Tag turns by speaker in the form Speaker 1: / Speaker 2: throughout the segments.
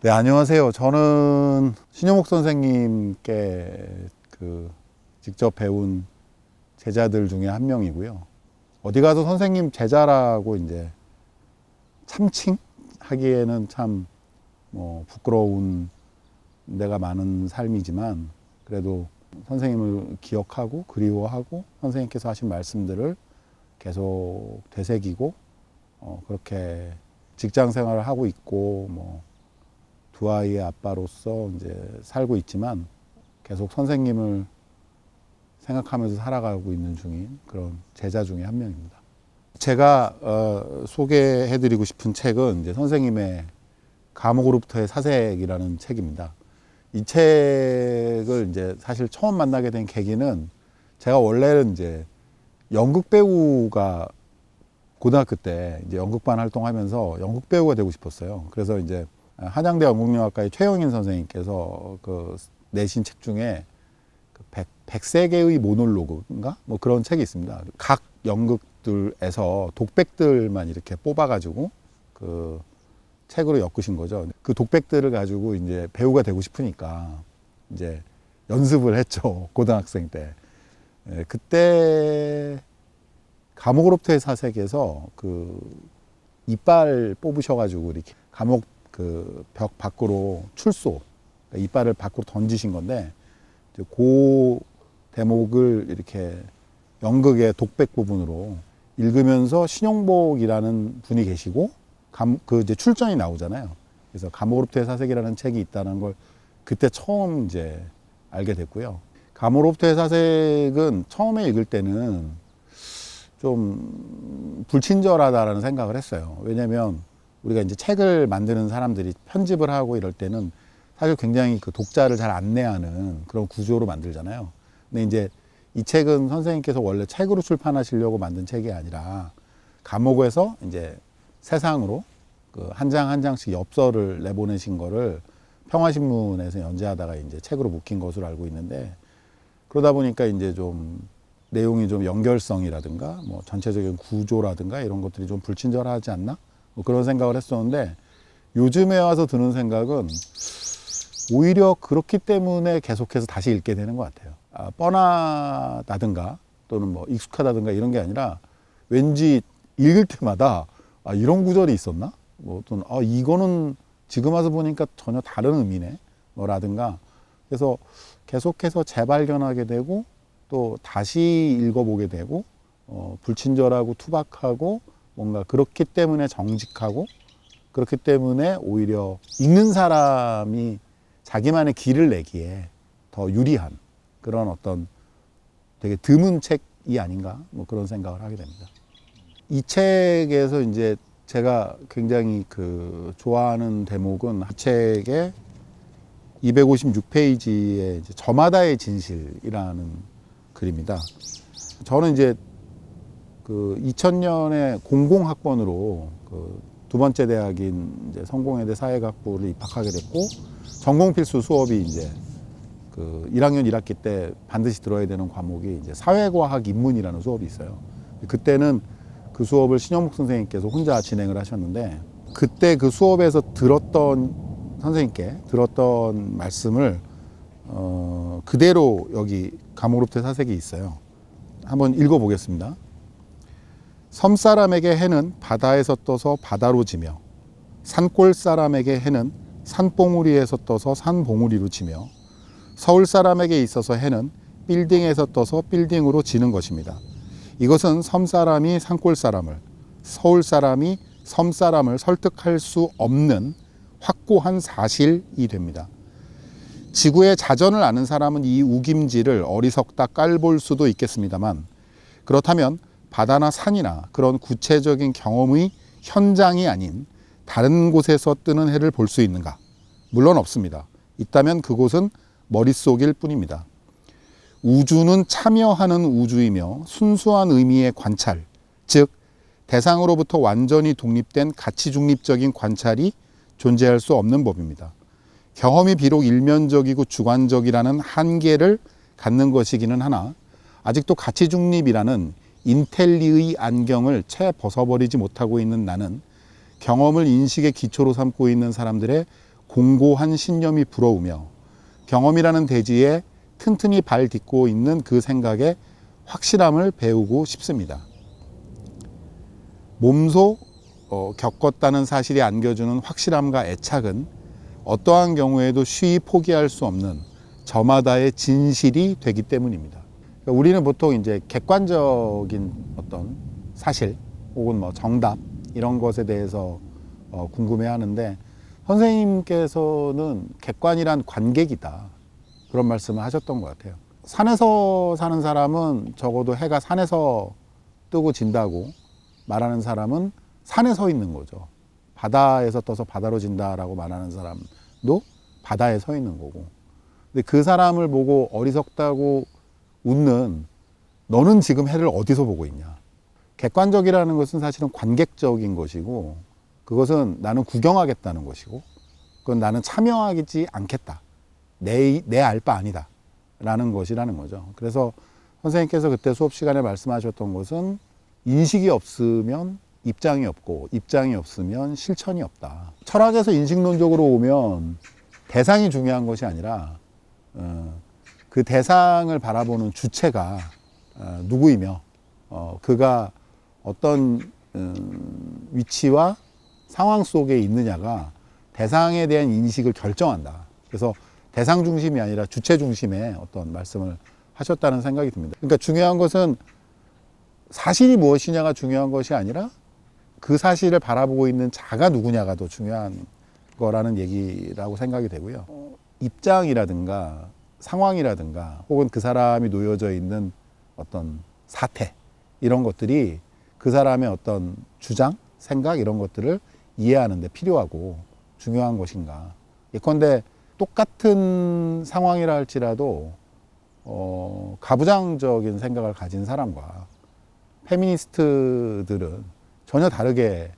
Speaker 1: 네, 안녕하세요. 저는 신효목 선생님께 직접 배운 제자들 중에 한 명이고요. 어디 가서 선생님 제자라고 이제 참칭하기에는 참 부끄러운 데가 많은 삶이지만, 그래도 선생님을 기억하고 그리워하고 선생님께서 하신 말씀들을 계속 되새기고 그렇게 직장 생활을 하고 있고 두 아이의 아빠로서 이제 살고 있지만 계속 선생님을 생각하면서 살아가고 있는 중인 그런 제자 중에 한 명입니다. 제가 소개해드리고 싶은 책은 이제 선생님의 감옥으로부터의 사색이라는 책입니다. 이 책을 이제 사실 처음 만나게 된 계기는, 제가 원래는 이제 연극 배우가 고등학교 때 이제 연극반 활동하면서 연극 배우가 되고 싶었어요. 그래서 이제 한양대 연극영화과의 최영인 선생님께서 내신 책 중에 100세계의 모놀로그인가? 그런 책이 있습니다. 각 연극들에서 독백들만 이렇게 뽑아가지고 그 책으로 엮으신 거죠. 그 독백들을 가지고 이제 배우가 되고 싶으니까 이제 연습을 했죠. 고등학생 때. 그때 감옥으로부터의 사색에서 이빨 뽑으셔가지고 이렇게 감옥 벽 밖으로 출소, 이빨을 밖으로 던지신 건데, 그 대목을 이렇게 연극의 독백 부분으로 읽으면서 신용복이라는 분이 계시고, 이제 출전이 나오잖아요. 그래서 감옥으로부터의 사색이라는 책이 있다는 걸 그때 처음 이제 알게 됐고요. 감옥으로부터의 사색은 처음에 읽을 때는 좀 불친절하다라는 생각을 했어요. 왜냐면 우리가 이제 책을 만드는 사람들이 편집을 하고 이럴 때는 사실 굉장히 독자를 잘 안내하는 그런 구조로 만들잖아요. 근데 이제 이 책은 선생님께서 원래 책으로 출판하시려고 만든 책이 아니라 감옥에서 이제 세상으로 한 장 한 장씩 엽서를 내보내신 거를 평화신문에서 연재하다가 이제 책으로 묶인 것으로 알고 있는데, 그러다 보니까 이제 좀 내용이 좀 연결성이라든가 전체적인 구조라든가 이런 것들이 좀 불친절하지 않나? 그런 생각을 했었는데, 요즘에 와서 드는 생각은 오히려 그렇기 때문에 계속해서 다시 읽게 되는 것 같아요. 뻔하다든가 또는 익숙하다든가 이런 게 아니라, 왠지 읽을 때마다 이런 구절이 있었나? 또는 이거는 지금 와서 보니까 전혀 다른 의미네? 라든가. 그래서 계속해서 재발견하게 되고 또 다시 읽어보게 되고, 불친절하고 투박하고 뭔가 그렇기 때문에 정직하고, 그렇기 때문에 오히려 읽는 사람이 자기만의 길을 내기에 더 유리한 그런 어떤 되게 드문 책이 아닌가, 그런 생각을 하게 됩니다. 이 책에서 이제 제가 굉장히 좋아하는 대목은 이 책의 256페이지에 저마다의 진실이라는 글입니다. 저는 이제 2000년에 공공학번으로 두 번째 대학인 이제 성공회대 사회학부를 입학하게 됐고, 전공 필수 수업이 이제 1학년 1학기 때 반드시 들어야 되는 과목이 이제 사회과학 인문이라는 수업이 있어요. 그때는 그 수업을 신영목 선생님께서 혼자 진행을 하셨는데, 그때 그 수업에서 선생님께 들었던 말씀을 그대로 여기 감옥으로부터의 사색이 있어요. 한번 읽어보겠습니다. 섬 사람에게 해는 바다에서 떠서 바다로 지며, 산골 사람에게 해는 산봉우리에서 떠서 산봉우리로 지며, 서울 사람에게 있어서 해는 빌딩에서 떠서 빌딩으로 지는 것입니다. 이것은 섬 사람이 산골 사람을, 서울 사람이 섬 사람을 설득할 수 없는 확고한 사실이 됩니다. 지구의 자전을 아는 사람은 이 우김지를 어리석다 깔볼 수도 있겠습니다만, 그렇다면 바다나 산이나 그런 구체적인 경험의 현장이 아닌 다른 곳에서 뜨는 해를 볼 수 있는가? 물론 없습니다. 있다면 그곳은 머릿속일 뿐입니다. 우주는 참여하는 우주이며 순수한 의미의 관찰, 즉 대상으로부터 완전히 독립된 가치 중립적인 관찰이 존재할 수 없는 법입니다. 경험이 비록 일면적이고 주관적이라는 한계를 갖는 것이기는 하나 아직도 가치 중립이라는 인텔리의 안경을 채 벗어버리지 못하고 있는 나는 경험을 인식의 기초로 삼고 있는 사람들의 공고한 신념이 부러우며 경험이라는 대지에 튼튼히 발 딛고 있는 그 생각의 확실함을 배우고 싶습니다. 몸소 겪었다는 사실이 안겨주는 확실함과 애착은 어떠한 경우에도 쉬이 포기할 수 없는 저마다의 진실이 되기 때문입니다. 그러니까 우리는 보통 이제 객관적인 어떤 사실 혹은 뭐 정답 이런 것에 대해서 궁금해하는데 선생님께서는 객관이란 관객이다 그런 말씀을 하셨던 것 같아요. 산에서 사는 사람은 적어도 해가 산에서 뜨고 진다고 말하는 사람은 산에 서 있는 거죠. 바다에서 떠서 바다로 진다라고 말하는 사람도 바다에 서 있는 거고. 근데 그 사람을 보고 어리석다고 웃는 너는 지금 해를 어디서 보고 있냐. 객관적이라는 것은 사실은 관객적인 것이고 그것은 나는 구경하겠다는 것이고 그건 나는 참여하지 않겠다. 내 알 바 아니다. 라는 것이라는 거죠. 그래서 선생님께서 그때 수업 시간에 말씀하셨던 것은 인식이 없으면 입장이 없고 입장이 없으면 실천이 없다. 철학에서 인식론적으로 오면 대상이 중요한 것이 아니라 그 대상을 바라보는 주체가 누구이며 그가 어떤 위치와 상황 속에 있느냐가 대상에 대한 인식을 결정한다. 그래서 대상 중심이 아니라 주체 중심의 어떤 말씀을 하셨다는 생각이 듭니다. 그러니까 중요한 것은 사실이 무엇이냐가 중요한 것이 아니라 그 사실을 바라보고 있는 자가 누구냐가 더 중요한 거라는 얘기라고 생각이 되고요. 입장이라든가 상황이라든가 혹은 그 사람이 놓여져 있는 어떤 사태 이런 것들이 그 사람의 어떤 주장, 생각 이런 것들을 이해하는 데 필요하고 중요한 것인가. 예컨대 똑같은 상황이라 할지라도 가부장적인 생각을 가진 사람과 페미니스트들은 전혀 다르게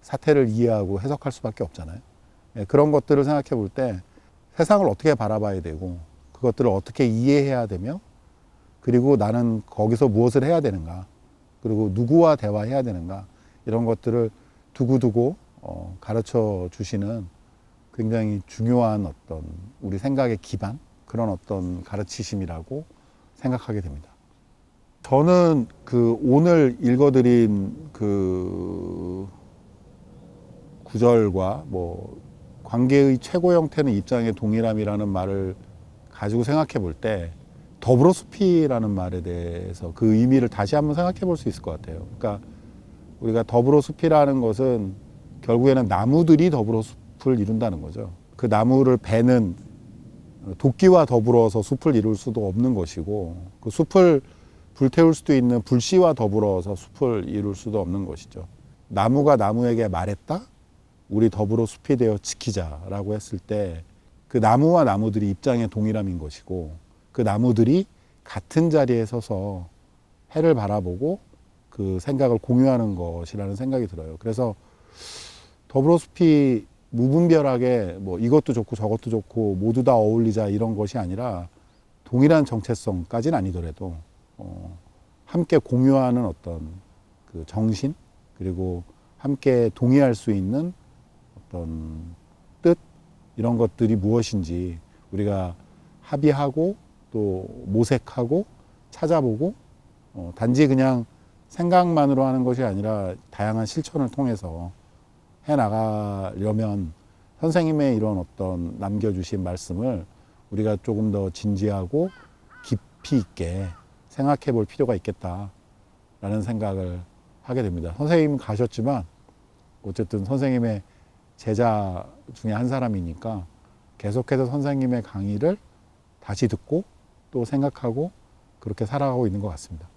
Speaker 1: 사태를 이해하고 해석할 수밖에 없잖아요. 그런 것들을 생각해 볼 때 세상을 어떻게 바라봐야 되고 그것들을 어떻게 이해해야 되며 그리고 나는 거기서 무엇을 해야 되는가 그리고 누구와 대화해야 되는가 이런 것들을 두고두고 가르쳐 주시는 굉장히 중요한 어떤 우리 생각의 기반 그런 어떤 가르치심이라고 생각하게 됩니다. 저는 그 오늘 읽어드린 그 구절과 뭐 관계의 최고 형태는 입장의 동일함이라는 말을 가지고 생각해 볼 때 더불어 숲이라는 말에 대해서 그 의미를 다시 한번 생각해 볼 수 있을 것 같아요. 그러니까 우리가 더불어 숲이라는 것은 결국에는 나무들이 더불어 숲을 이룬다는 거죠. 그 나무를 베는 도끼와 더불어서 숲을 이룰 수도 없는 것이고 그 숲을 불태울 수도 있는 불씨와 더불어서 숲을 이룰 수도 없는 것이죠. 나무가 나무에게 말했다? 우리 더불어 숲이 되어 지키자라고 했을 때 그 나무와 나무들이 입장의 동일함인 것이고 그 나무들이 같은 자리에 서서 해를 바라보고 그 생각을 공유하는 것이라는 생각이 들어요. 그래서 더불어 숲이 무분별하게 뭐 이것도 좋고 저것도 좋고 모두 다 어울리자 이런 것이 아니라 동일한 정체성까지는 아니더라도 함께 공유하는 어떤 그 정신 그리고 함께 동의할 수 있는 어떤 뜻 이런 것들이 무엇인지 우리가 합의하고 또 모색하고 찾아보고 단지 그냥 생각만으로 하는 것이 아니라 다양한 실천을 통해서 해 나가려면 선생님의 이런 어떤 남겨주신 말씀을 우리가 조금 더 진지하고 깊이 있게 생각해 볼 필요가 있겠다라는 생각을 하게 됩니다. 선생님 가셨지만 어쨌든 선생님의 제자 중에 한 사람이니까 계속해서 선생님의 강의를 다시 듣고 또 생각하고 그렇게 살아가고 있는 것 같습니다.